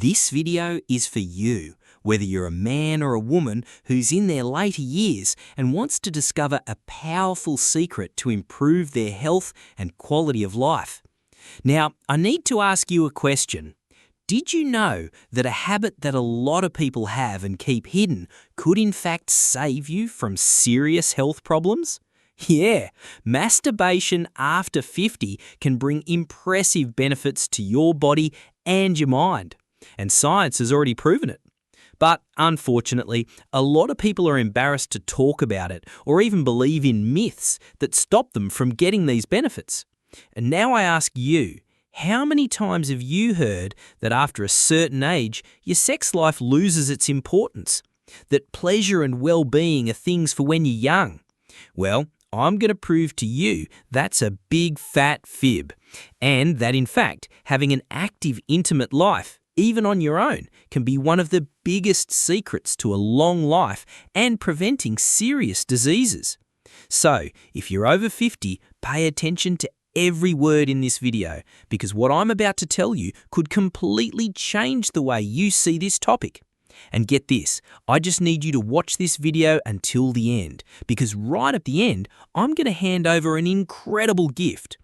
This video is for you, whether you're a man or a woman who's in their later years and wants to discover a powerful secret to improve their health and quality of life. Now, I need to ask you a question. Did you know that a habit that a lot of people have and keep hidden could in fact save you from serious health problems? Yeah, masturbation after 50 can bring impressive benefits to your body and your mind. And science has already proven it. But unfortunately, a lot of people are embarrassed to talk about it or even believe in myths that stop them from getting these benefits. And now I ask you, how many times have you heard that after a certain age, your sex life loses its importance? That pleasure and well-being are things for when you're young? Well, I'm going to prove to you that's a big fat fib. And that in fact, having an active, intimate life, even on your own, can be one of the biggest secrets to a long life and preventing serious diseases. So, if you're over 50, pay attention to every word in this video, because what I'm about to tell you could completely change the way you see this topic. And get this, I just need you to watch this video until the end, because right at the end, I'm going to hand over an incredible gift.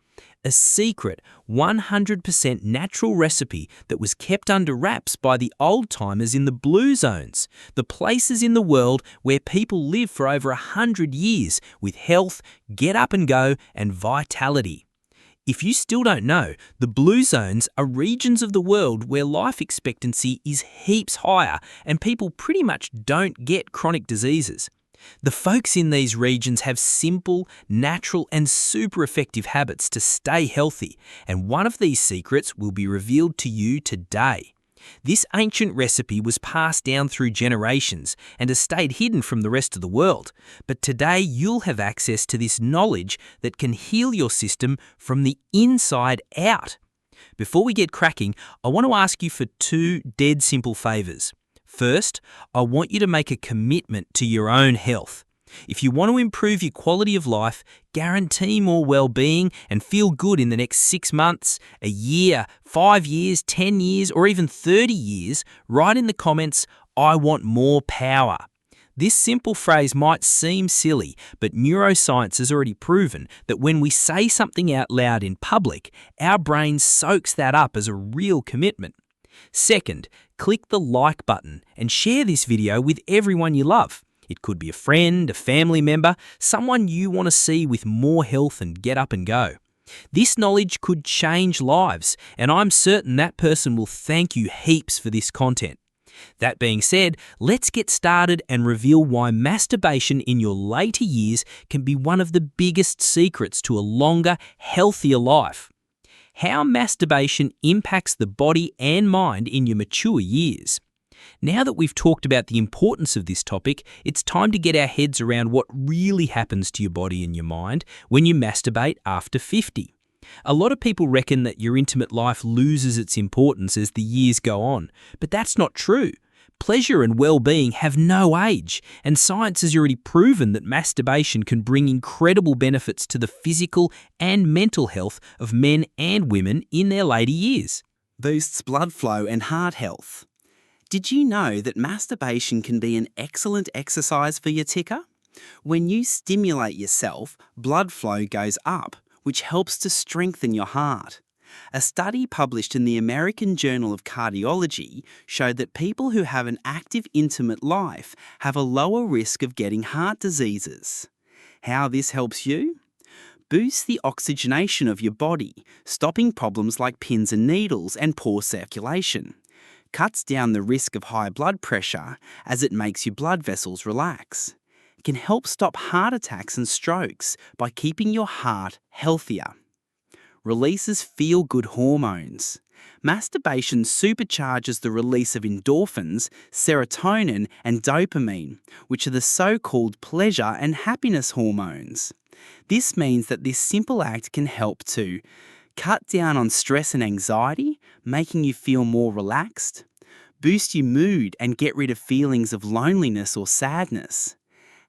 A secret, 100% natural recipe that was kept under wraps by the old-timers in the blue zones, the places in the world where people live for over 100 years with health, get up and go, and vitality. If you still don't know, the blue zones are regions of the world where life expectancy is heaps higher and people pretty much don't get chronic diseases. The folks in these regions have simple, natural and super effective habits to stay healthy, and one of these secrets will be revealed to you today. This ancient recipe was passed down through generations and has stayed hidden from the rest of the world, but today you'll have access to this knowledge that can heal your system from the inside out. Before we get cracking, I want to ask you for two dead simple favours. First, I want you to make a commitment to your own health. If you want to improve your quality of life, guarantee more well-being and feel good in the next 6 months, a year, 5 years, 10 years, or even 30 years, write in the comments, "I want more power." This simple phrase might seem silly, but neuroscience has already proven that when we say something out loud in public, our brain soaks that up as a real commitment. Second, click the like button and share this video with everyone you love. It could be a friend, a family member, someone you want to see with more health and get up and go. This knowledge could change lives, and I'm certain that person will thank you heaps for this content. That being said, let's get started and reveal why masturbation in your later years can be one of the biggest secrets to a longer, healthier life. How masturbation impacts the body and mind in your mature years. Now that we've talked about the importance of this topic, it's time to get our heads around what really happens to your body and your mind when you masturbate after 50. A lot of people reckon that your intimate life loses its importance as the years go on, but that's not true. Pleasure and well-being have no age, and science has already proven that masturbation can bring incredible benefits to the physical and mental health of men and women in their later years. Boosts blood flow and heart health. Did you know that masturbation can be an excellent exercise for your ticker? When you stimulate yourself, blood flow goes up, which helps to strengthen your heart. A study published in the American Journal of Cardiology showed that people who have an active, intimate life have a lower risk of getting heart diseases. How this helps you? Boosts the oxygenation of your body, stopping problems like pins and needles and poor circulation. Cuts down the risk of high blood pressure as it makes your blood vessels relax. It can help stop heart attacks and strokes by keeping your heart healthier. Releases feel-good hormones. Masturbation supercharges the release of endorphins, serotonin and dopamine, which are the so-called pleasure and happiness hormones. This means that this simple act can help to cut down on stress and anxiety, making you feel more relaxed, boost your mood and get rid of feelings of loneliness or sadness,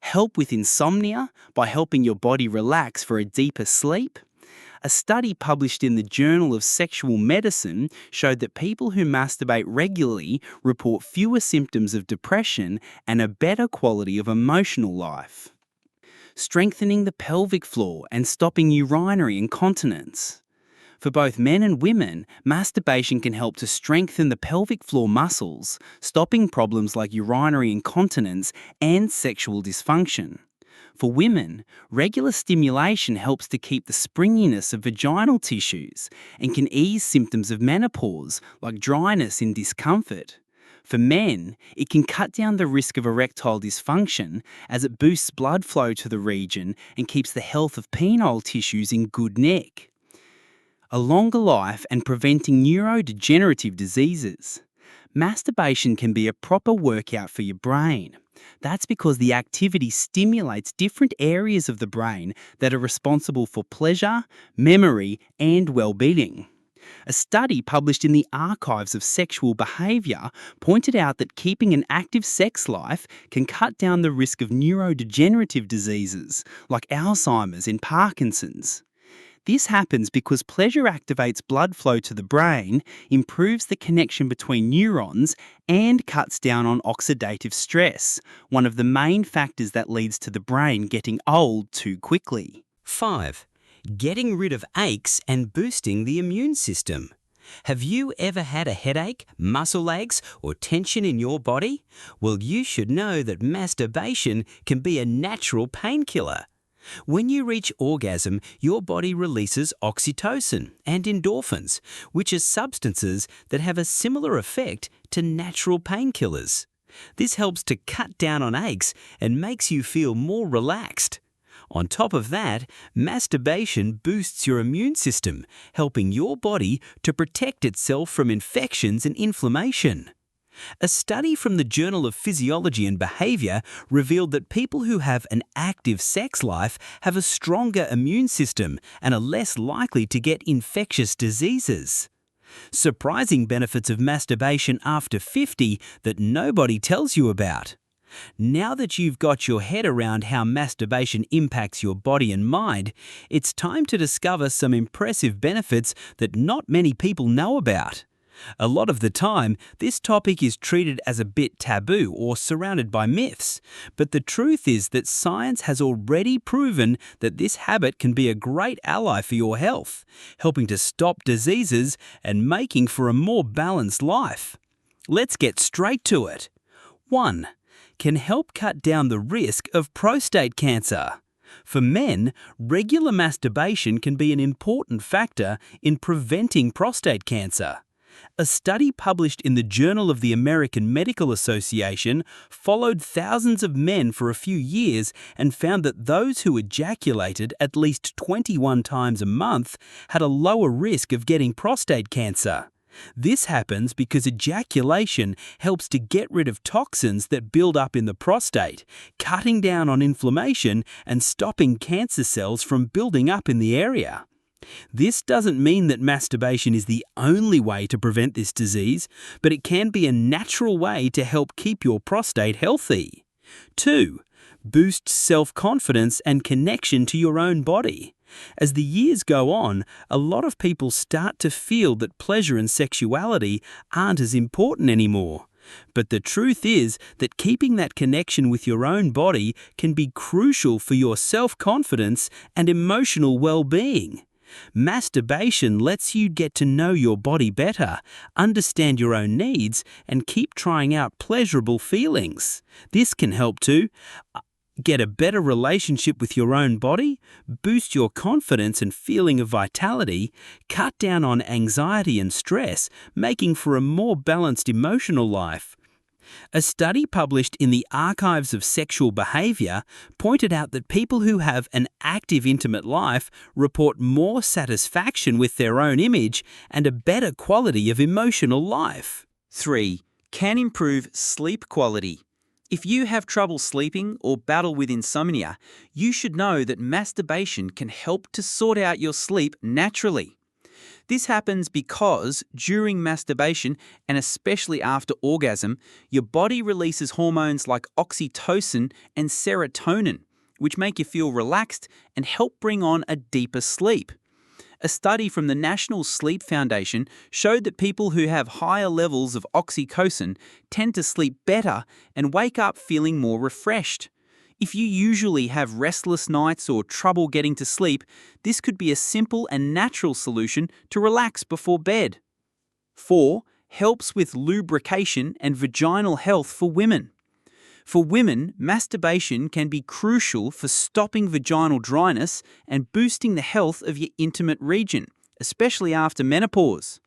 help with insomnia by helping your body relax for a deeper sleep, A study published in the Journal of Sexual Medicine showed that people who masturbate regularly report fewer symptoms of depression and a better quality of emotional life. Strengthening the pelvic floor and stopping urinary incontinence. For both men and women, masturbation can help to strengthen the pelvic floor muscles, stopping problems like urinary incontinence and sexual dysfunction. For women, regular stimulation helps to keep the springiness of vaginal tissues and can ease symptoms of menopause like dryness and discomfort. For men, it can cut down the risk of erectile dysfunction as it boosts blood flow to the region and keeps the health of penile tissues in good nick. A longer life and preventing neurodegenerative diseases. Masturbation can be a proper workout for your brain. That's because the activity stimulates different areas of the brain that are responsible for pleasure, memory, and well-being. A study published in the Archives of Sexual Behaviour pointed out that keeping an active sex life can cut down the risk of neurodegenerative diseases like Alzheimer's and Parkinson's. This happens because pleasure activates blood flow to the brain, improves the connection between neurons, and cuts down on oxidative stress, one of the main factors that leads to the brain getting old too quickly. 5. Getting rid of aches and boosting the immune system. Have you ever had a headache, muscle aches, or tension in your body? Well, you should know that masturbation can be a natural painkiller. When you reach orgasm, your body releases oxytocin and endorphins, which are substances that have a similar effect to natural painkillers. This helps to cut down on aches and makes you feel more relaxed. On top of that, masturbation boosts your immune system, helping your body to protect itself from infections and inflammation. A study from the Journal of Physiology and Behavior revealed that people who have an active sex life have a stronger immune system and are less likely to get infectious diseases. Surprising benefits of masturbation after 50 that nobody tells you about. Now that you've got your head around how masturbation impacts your body and mind, it's time to discover some impressive benefits that not many people know about. A lot of the time, this topic is treated as a bit taboo or surrounded by myths, but the truth is that science has already proven that this habit can be a great ally for your health, helping to stop diseases and making for a more balanced life. Let's get straight to it. 1. Can help cut down the risk of prostate cancer. For men, regular masturbation can be an important factor in preventing prostate cancer. A study published in the Journal of the American Medical Association followed thousands of men for a few years and found that those who ejaculated at least 21 times a month had a lower risk of getting prostate cancer. This happens because ejaculation helps to get rid of toxins that build up in the prostate, cutting down on inflammation and stopping cancer cells from building up in the area. This doesn't mean that masturbation is the only way to prevent this disease, but it can be a natural way to help keep your prostate healthy. 2. Boost self-confidence and connection to your own body. As the years go on, a lot of people start to feel that pleasure and sexuality aren't as important anymore. But the truth is that keeping that connection with your own body can be crucial for your self-confidence and emotional well-being. Masturbation lets you get to know your body better, understand your own needs, and keep trying out pleasurable feelings. This can help to get a better relationship with your own body, boost your confidence and feeling of vitality, cut down on anxiety and stress, making for a more balanced emotional life. A study published in the Archives of Sexual Behavior pointed out that people who have an active intimate life report more satisfaction with their own image and a better quality of emotional life. 3. Can improve sleep quality. If you have trouble sleeping or battle with insomnia, you should know that masturbation can help to sort out your sleep naturally. This happens because during masturbation, and especially after orgasm, your body releases hormones like oxytocin and serotonin, which make you feel relaxed and help bring on a deeper sleep. A study from the National Sleep Foundation showed that people who have higher levels of oxytocin tend to sleep better and wake up feeling more refreshed. If you usually have restless nights or trouble getting to sleep, this could be a simple and natural solution to relax before bed. 4. Helps with lubrication and vaginal health for women. For women, masturbation can be crucial for stopping vaginal dryness and boosting the health of your intimate region, especially after menopause.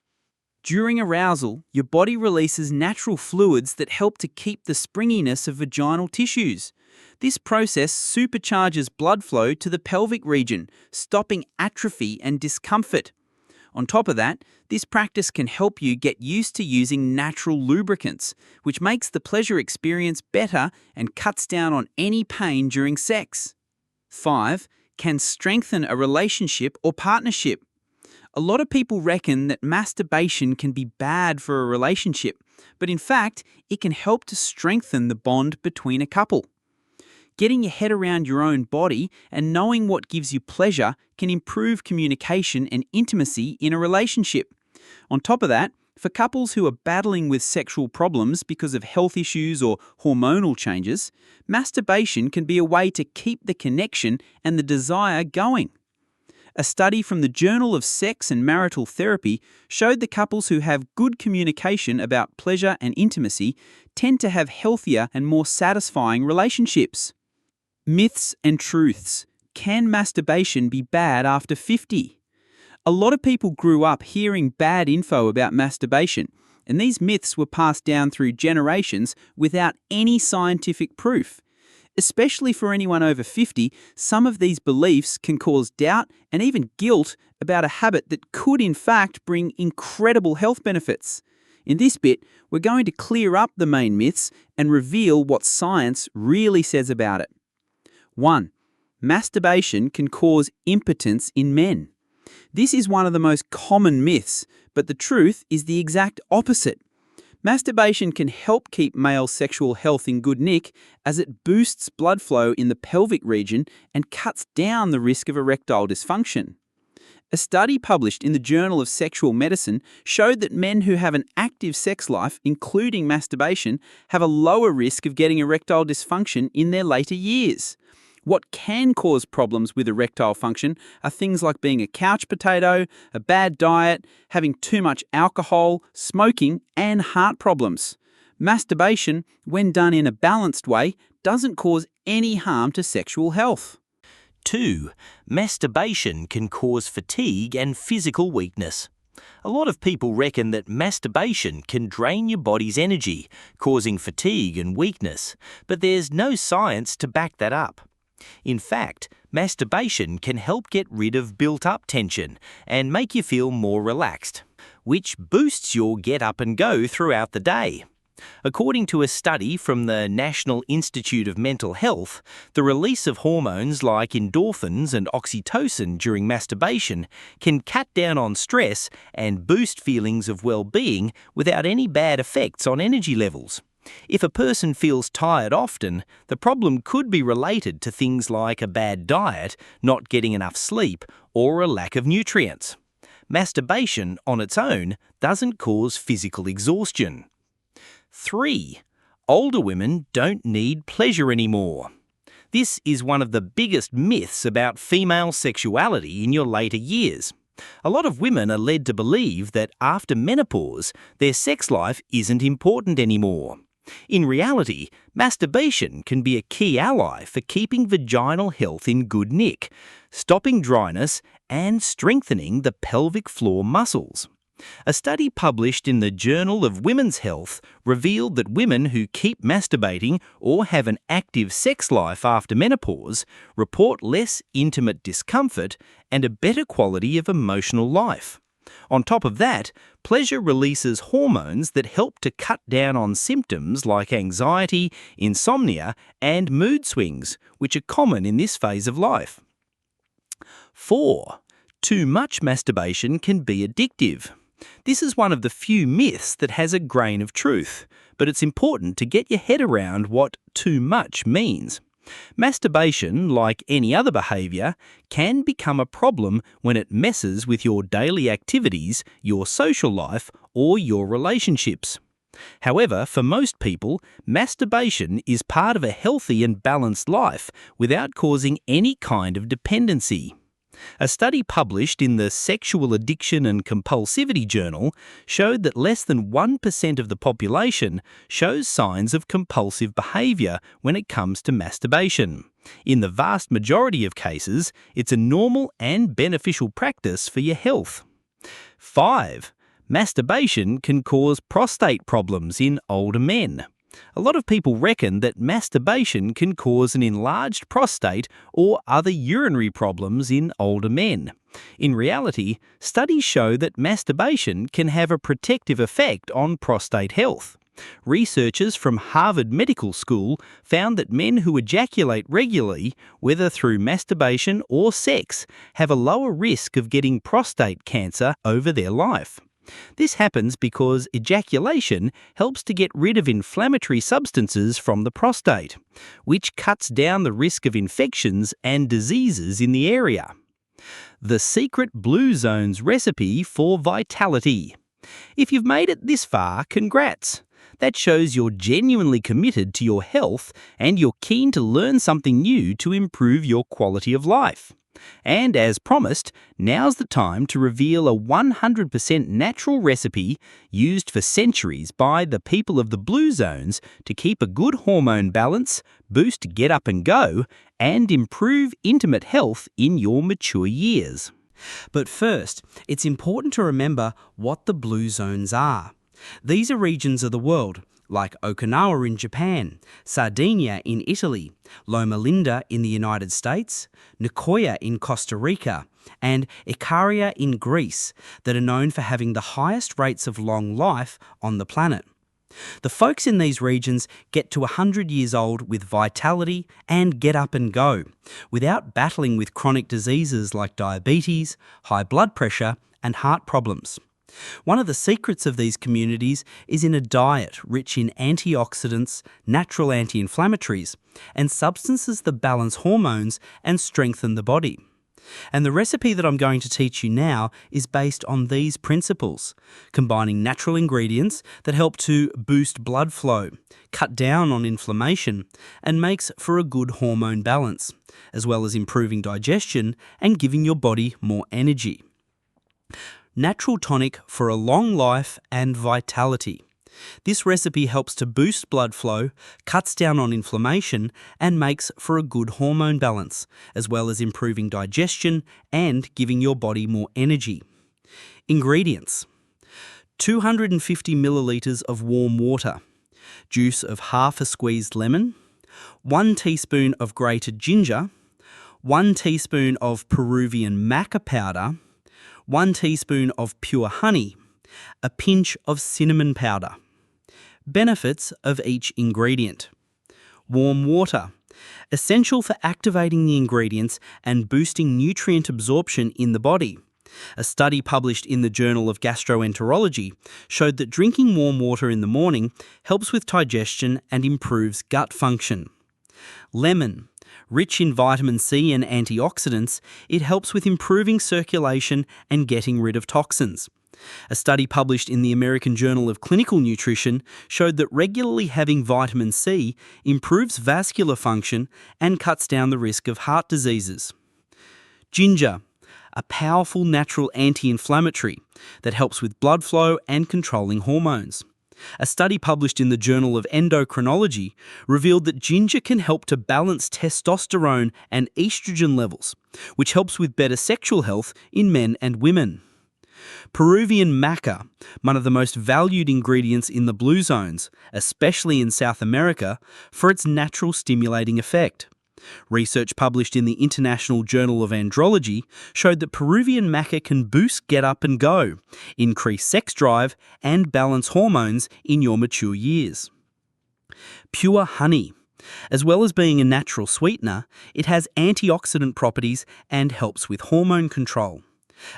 During arousal, your body releases natural fluids that help to keep the springiness of vaginal tissues. This process supercharges blood flow to the pelvic region, stopping atrophy and discomfort. On top of that, this practice can help you get used to using natural lubricants, which makes the pleasure experience better and cuts down on any pain during sex. 5. Can strengthen a relationship or partnership. A lot of people reckon that masturbation can be bad for a relationship, but in fact, it can help to strengthen the bond between a couple. Getting your head around your own body and knowing what gives you pleasure can improve communication and intimacy in a relationship. On top of that, for couples who are battling with sexual problems because of health issues or hormonal changes, masturbation can be a way to keep the connection and the desire going. A study from the Journal of Sex and Marital Therapy showed that couples who have good communication about pleasure and intimacy tend to have healthier and more satisfying relationships. Myths and truths. Can masturbation be bad after 50? A lot of people grew up hearing bad info about masturbation, and these myths were passed down through generations without any scientific proof. Especially for anyone over 50, some of these beliefs can cause doubt and even guilt about a habit that could in fact bring incredible health benefits. In this bit, we're going to clear up the main myths and reveal what science really says about it. 1. Masturbation can cause impotence in men. This is one of the most common myths, but the truth is the exact opposite. Masturbation can help keep male sexual health in good nick as it boosts blood flow in the pelvic region and cuts down the risk of erectile dysfunction. A study published in the Journal of Sexual Medicine showed that men who have an active sex life, including masturbation, have a lower risk of getting erectile dysfunction in their later years. What can cause problems with erectile function are things like being a couch potato, a bad diet, having too much alcohol, smoking, and heart problems. Masturbation, when done in a balanced way, doesn't cause any harm to sexual health. 2. Masturbation can cause fatigue and physical weakness. A lot of people reckon that masturbation can drain your body's energy, causing fatigue and weakness, but there's no science to back that up. In fact, masturbation can help get rid of built-up tension and make you feel more relaxed, which boosts your get up and go throughout the day. According to a study from the National Institute of Mental Health, the release of hormones like endorphins and oxytocin during masturbation can cut down on stress and boost feelings of well-being without any bad effects on energy levels. If a person feels tired often, the problem could be related to things like a bad diet, not getting enough sleep, or a lack of nutrients. Masturbation on its own doesn't cause physical exhaustion. 3. Older women don't need pleasure anymore. This is one of the biggest myths about female sexuality in your later years. A lot of women are led to believe that after menopause, their sex life isn't important anymore. In reality, masturbation can be a key ally for keeping vaginal health in good nick, stopping dryness, and strengthening the pelvic floor muscles. A study published in the Journal of Women's Health revealed that women who keep masturbating or have an active sex life after menopause report less intimate discomfort and a better quality of emotional life. On top of that, pleasure releases hormones that help to cut down on symptoms like anxiety, insomnia, and mood swings, which are common in this phase of life. 4. Too much masturbation can be addictive. This is one of the few myths that has a grain of truth, but it's important to get your head around what too much means. Masturbation, like any other behaviour, can become a problem when it messes with your daily activities, your social life, or your relationships. However, for most people, masturbation is part of a healthy and balanced life without causing any kind of dependency. A study published in the Sexual Addiction and Compulsivity Journal showed that less than 1% of the population shows signs of compulsive behaviour when it comes to masturbation. In the vast majority of cases, it's a normal and beneficial practice for your health. 5. Masturbation can cause prostate problems in older men. A lot of people reckon that masturbation can cause an enlarged prostate or other urinary problems in older men. In reality, studies show that masturbation can have a protective effect on prostate health. Researchers from Harvard Medical School found that men who ejaculate regularly, whether through masturbation or sex, have a lower risk of getting prostate cancer over their life. This happens because ejaculation helps to get rid of inflammatory substances from the prostate, which cuts down the risk of infections and diseases in the area. The secret blue zones recipe for vitality. If you've made it this far, congrats! That shows you're genuinely committed to your health and you're keen to learn something new to improve your quality of life. And as promised, now's the time to reveal a 100% natural recipe used for centuries by the people of the blue zones to keep a good hormone balance, boost get up and go, and improve intimate health in your mature years. But first, it's important to remember what the blue zones are. These are regions of the world, like Okinawa in Japan, Sardinia in Italy, Loma Linda in the United States, Nicoya in Costa Rica, and Ikaria in Greece, that are known for having the highest rates of long life on the planet. The folks in these regions get to 100 years old with vitality and get up and go, without battling with chronic diseases like diabetes, high blood pressure, and heart problems. One of the secrets of these communities is in a diet rich in antioxidants, natural anti-inflammatories, and substances that balance hormones and strengthen the body. And the recipe that I'm going to teach you now is based on these principles, combining natural ingredients that help to boost blood flow, cut down on inflammation, and makes for a good hormone balance, as well as improving digestion and giving your body more energy. Natural tonic for a long life and vitality. This recipe helps to boost blood flow, cuts down on inflammation, and makes for a good hormone balance, as well as improving digestion and giving your body more energy. Ingredients: 250 millilitres of warm water, juice of half a squeezed lemon, 1 teaspoon of grated ginger, 1 teaspoon of Peruvian maca powder, 1 teaspoon of pure honey, a pinch of cinnamon powder. Benefits of each ingredient. Warm water, essential for activating the ingredients and boosting nutrient absorption in the body. A study published in the Journal of Gastroenterology showed that drinking warm water in the morning helps with digestion and improves gut function. Lemon, rich in vitamin C and antioxidants, it helps with improving circulation and getting rid of toxins. A study published in the American Journal of Clinical Nutrition showed that regularly having vitamin C improves vascular function and cuts down the risk of heart diseases. Ginger, a powerful natural anti-inflammatory that helps with blood flow and controlling hormones. A study published in the Journal of Endocrinology revealed that ginger can help to balance testosterone and estrogen levels, which helps with better sexual health in men and women. Peruvian maca, one of the most valued ingredients in the blue zones, especially in South America, for its natural stimulating effect. Research published in the International Journal of Andrology showed that Peruvian maca can boost get up and go, increase sex drive, and balance hormones in your mature years. Pure honey. As well as being a natural sweetener, it has antioxidant properties and helps with hormone control.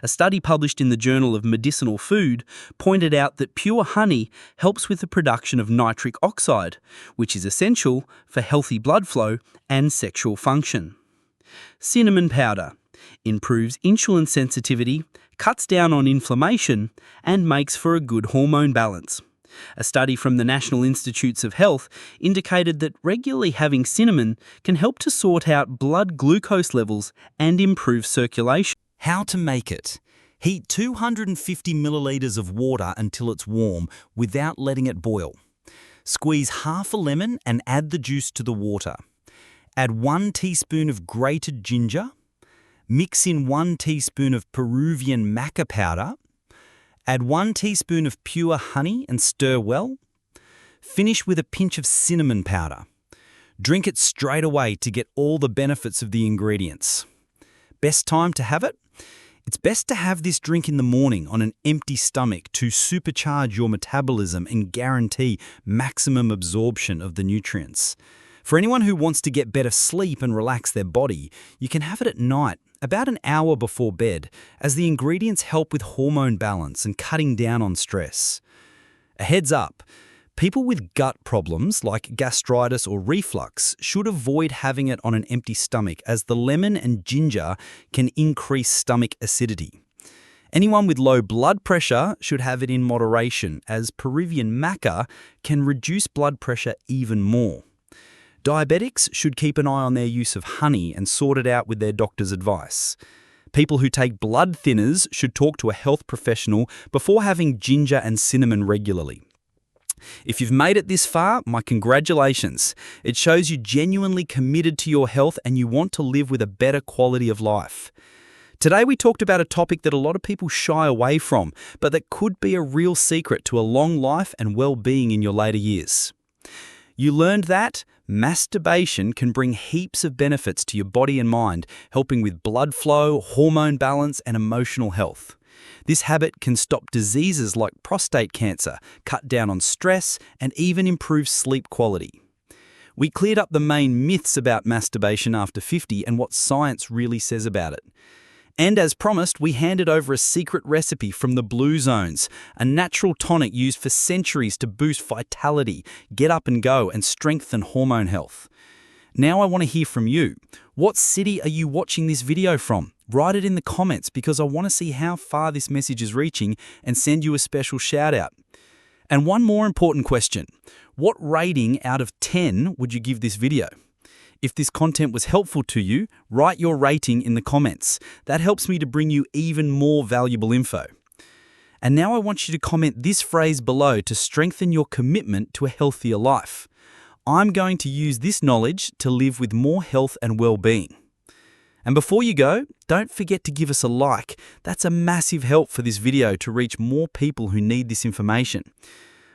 A study published in the Journal of Medicinal Food pointed out that pure honey helps with the production of nitric oxide, which is essential for healthy blood flow and sexual function. Cinnamon powder improves insulin sensitivity, cuts down on inflammation, and makes for a good hormone balance. A study from the National Institutes of Health indicated that regularly having cinnamon can help to sort out blood glucose levels and improve circulation. How to make it. Heat 250 milliliters of water until it's warm without letting it boil. Squeeze half a lemon and add the juice to the water. Add 1 teaspoon of grated ginger. Mix in 1 teaspoon of Peruvian maca powder. Add 1 teaspoon of pure honey and stir well. Finish with a pinch of cinnamon powder. Drink it straight away to get all the benefits of the ingredients. Best time to have it? It's best to have this drink in the morning on an empty stomach to supercharge your metabolism and guarantee maximum absorption of the nutrients. For anyone who wants to get better sleep and relax their body, you can have it at night, about an hour before bed, as the ingredients help with hormone balance and cutting down on stress. A heads up, people with gut problems like gastritis or reflux should avoid having it on an empty stomach, as the lemon and ginger can increase stomach acidity. Anyone with low blood pressure should have it in moderation, as Peruvian maca can reduce blood pressure even more. Diabetics should keep an eye on their use of honey and sort it out with their doctor's advice. People who take blood thinners should talk to a health professional before having ginger and cinnamon regularly. If you've made it this far, my congratulations. It shows you genuinely committed to your health and you want to live with a better quality of life. Today we talked about a topic that a lot of people shy away from, but that could be a real secret to a long life and well-being in your later years. You learned that masturbation can bring heaps of benefits to your body and mind, helping with blood flow, hormone balance, and emotional health. This habit can stop diseases like prostate cancer, cut down on stress, and even improve sleep quality. We cleared up the main myths about masturbation after 50 and what science really says about it. And as promised, we handed over a secret recipe from the Blue Zones, a natural tonic used for centuries to boost vitality, get up and go, and strengthen hormone health. Now I want to hear from you. What city are you watching this video from? Write it in the comments because I want to see how far this message is reaching and send you a special shout out. And one more important question. What rating out of 10 would you give this video? If this content was helpful to you, write your rating in the comments. That helps me to bring you even more valuable info. And now I want you to comment this phrase below to strengthen your commitment to a healthier life. I'm going to use this knowledge to live with more health and well-being. And before you go, don't forget to give us a like. That's a massive help for this video to reach more people who need this information.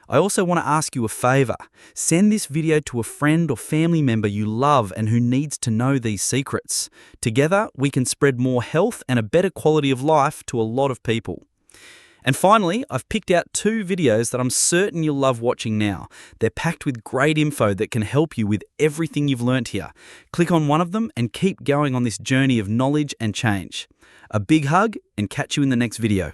I also want to ask you a favor. Send this video to a friend or family member you love and who needs to know these secrets. Together, we can spread more health and a better quality of life to a lot of people. And finally, I've picked out 2 videos that I'm certain you'll love watching now. They're packed with great info that can help you with everything you've learnt here. Click on one of them and keep going on this journey of knowledge and change. A big hug and catch you in the next video.